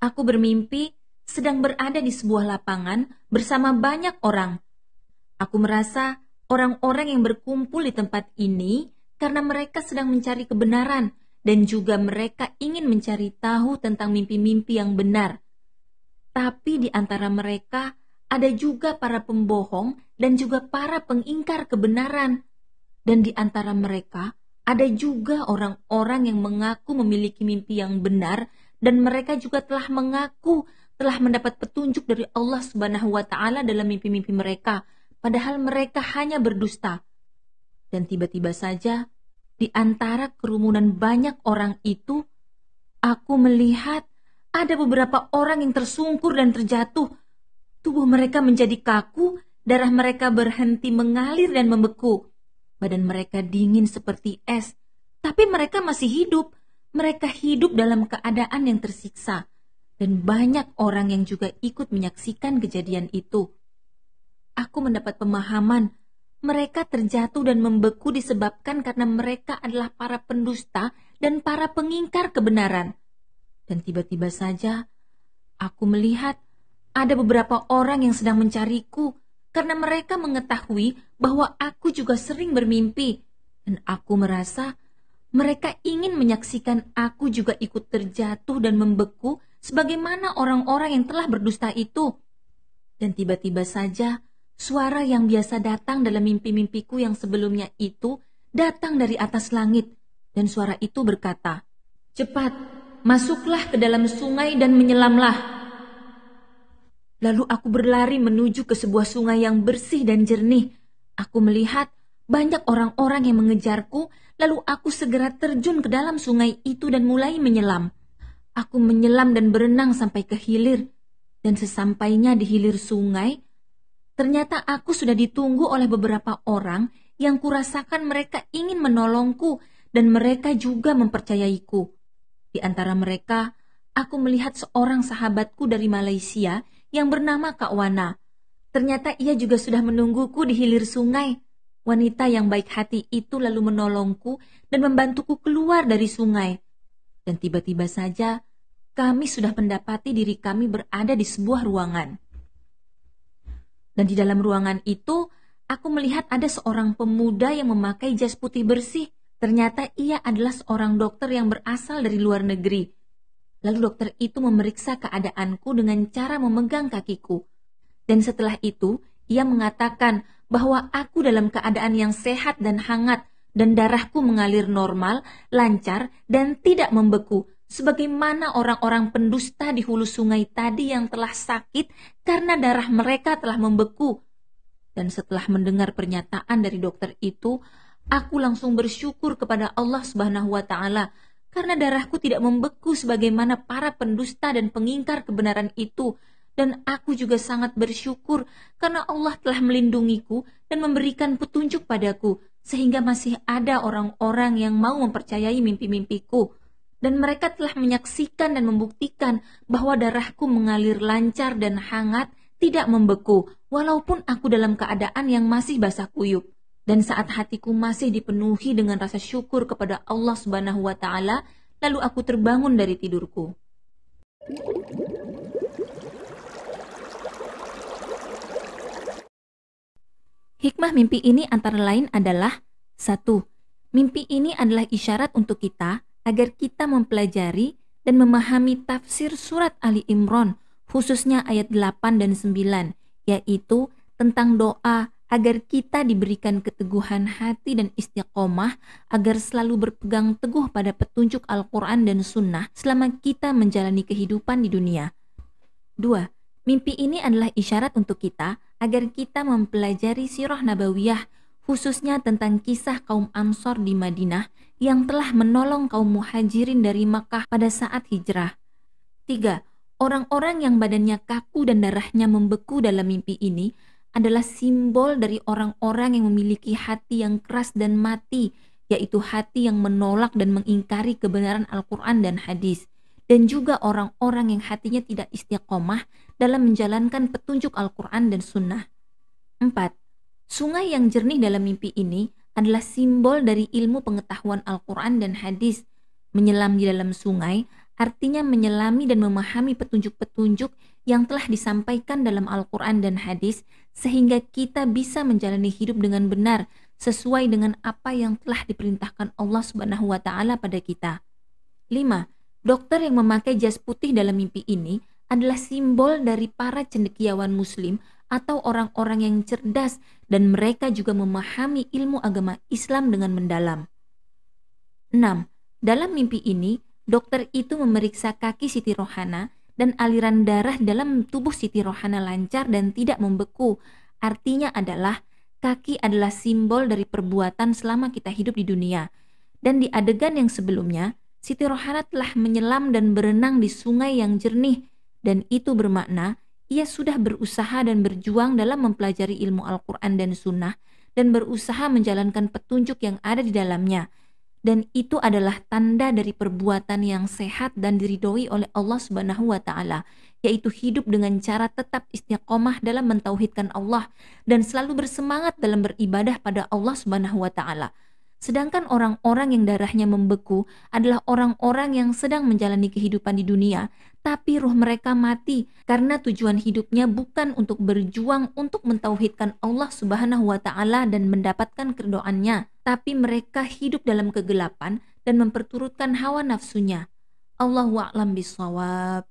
Aku bermimpi sedang berada di sebuah lapangan bersama banyak orang. Aku merasa orang-orang yang berkumpul di tempat ini karena mereka sedang mencari kebenaran dan juga mereka ingin mencari tahu tentang mimpi-mimpi yang benar. Tapi di antara mereka ada juga para pembohong dan juga para pengingkar kebenaran. Dan di antara mereka ada juga orang-orang yang mengaku memiliki mimpi yang benar dan mereka juga telah mengaku telah mendapat petunjuk dari Allah Subhanahu wa taala dalam mimpi-mimpi mereka, padahal mereka hanya berdusta. Dan tiba-tiba saja di antara kerumunan banyak orang itu, aku melihat ada beberapa orang yang tersungkur dan terjatuh. Tubuh mereka menjadi kaku, darah mereka berhenti mengalir dan membeku. Badan mereka dingin seperti es, tapi mereka masih hidup. Mereka hidup dalam keadaan yang tersiksa. Dan banyak orang yang juga ikut menyaksikan kejadian itu. Aku mendapat pemahaman, mereka terjatuh dan membeku disebabkan karena mereka adalah para pendusta dan para pengingkar kebenaran. Dan tiba-tiba saja, aku melihat ada beberapa orang yang sedang mencariku karena mereka mengetahui bahwa aku juga sering bermimpi. Dan aku merasa mereka ingin menyaksikan aku juga ikut terjatuh dan membeku sebagaimana orang-orang yang telah berdusta itu. Dan tiba-tiba saja, suara yang biasa datang dalam mimpi-mimpiku yang sebelumnya itu datang dari atas langit. Dan suara itu berkata, "Cepat, masuklah ke dalam sungai dan menyelamlah." Lalu aku berlari menuju ke sebuah sungai yang bersih dan jernih. Aku melihat banyak orang-orang yang mengejarku, lalu aku segera terjun ke dalam sungai itu dan mulai menyelam. Aku menyelam dan berenang sampai ke hilir. Dan sesampainya di hilir sungai, ternyata aku sudah ditunggu oleh beberapa orang yang kurasakan mereka ingin menolongku dan mereka juga mempercayaiku. Di antara mereka, aku melihat seorang sahabatku dari Malaysia yang bernama Kak Wana. Ternyata ia juga sudah menungguku di hilir sungai. Wanita yang baik hati itu lalu menolongku dan membantuku keluar dari sungai. Dan tiba-tiba saja kami sudah mendapati diri kami berada di sebuah ruangan. Dan di dalam ruangan itu aku melihat ada seorang pemuda yang memakai jas putih bersih. Ternyata ia adalah seorang dokter yang berasal dari luar negeri. Lalu dokter itu memeriksa keadaanku dengan cara memegang kakiku. Dan setelah itu ia mengatakan bahwa aku dalam keadaan yang sehat dan hangat dan darahku mengalir normal, lancar dan tidak membeku. Sebagaimana orang-orang pendusta di hulu sungai tadi yang telah sakit karena darah mereka telah membeku. Dan setelah mendengar pernyataan dari dokter itu, aku langsung bersyukur kepada Allah Subhanahu wa taala karena darahku tidak membeku sebagaimana para pendusta dan pengingkar kebenaran itu. Dan aku juga sangat bersyukur karena Allah telah melindungiku dan memberikan petunjuk padaku sehingga masih ada orang-orang yang mau mempercayai mimpi-mimpiku. Dan mereka telah menyaksikan dan membuktikan bahwa darahku mengalir lancar dan hangat, tidak membeku, walaupun aku dalam keadaan yang masih basah kuyup. Dan saat hatiku masih dipenuhi dengan rasa syukur kepada Allah Subhanahu wa taala, lalu aku terbangun dari tidurku. Hikmah mimpi ini antara lain adalah 1. Mimpi ini adalah isyarat untuk kita agar kita mempelajari dan memahami tafsir surat Ali Imran, khususnya ayat 8 dan 9, yaitu tentang doa agar kita diberikan keteguhan hati dan istiqomah agar selalu berpegang teguh pada petunjuk Al-Quran dan Sunnah selama kita menjalani kehidupan di dunia. 2. Mimpi ini adalah isyarat untuk kita agar kita mempelajari sirah nabawiyah, khususnya tentang kisah kaum Ansor di Madinah yang telah menolong kaum muhajirin dari Makkah pada saat hijrah. 3. Orang-orang yang badannya kaku dan darahnya membeku dalam mimpi ini adalah simbol dari orang-orang yang memiliki hati yang keras dan mati, yaitu hati yang menolak dan mengingkari kebenaran Al-Quran dan hadis, dan juga orang-orang yang hatinya tidak istiqomah dalam menjalankan petunjuk Al-Quran dan Sunnah. 4. Sungai yang jernih dalam mimpi ini adalah simbol dari ilmu pengetahuan Al-Quran dan hadis. Menyelam di dalam sungai artinya menyelami dan memahami petunjuk-petunjuk yang telah disampaikan dalam Al-Quran dan hadis, sehingga kita bisa menjalani hidup dengan benar sesuai dengan apa yang telah diperintahkan Allah Subhanahu wa taala pada kita. 5. Dokter yang memakai jas putih dalam mimpi ini adalah simbol dari para cendekiawan muslim atau orang-orang yang cerdas, dan mereka juga memahami ilmu agama Islam dengan mendalam. 6. Dalam mimpi ini, dokter itu memeriksa kaki Siti Rohana dan aliran darah dalam tubuh Siti Rohana lancar dan tidak membeku. Artinya adalah kaki adalah simbol dari perbuatan selama kita hidup di dunia. Dan di adegan yang sebelumnya, Siti Rohana telah menyelam dan berenang di sungai yang jernih, dan itu bermakna ia sudah berusaha dan berjuang dalam mempelajari ilmu Al-Quran dan Sunnah dan berusaha menjalankan petunjuk yang ada di dalamnya. Dan itu adalah tanda dari perbuatan yang sehat dan diridhoi oleh Allah Subhanahu wa taala, yaitu hidup dengan cara tetap istiqomah dalam mentauhidkan Allah dan selalu bersemangat dalam beribadah pada Allah Subhanahu wa taala. Sedangkan orang-orang yang darahnya membeku adalah orang-orang yang sedang menjalani kehidupan di dunia, tapi ruh mereka mati karena tujuan hidupnya bukan untuk berjuang untuk mentauhidkan Allah Subhanahu wa taala dan mendapatkan keridhoannya, tapi mereka hidup dalam kegelapan dan memperturutkan hawa nafsunya. Allahu a'lam bishawab.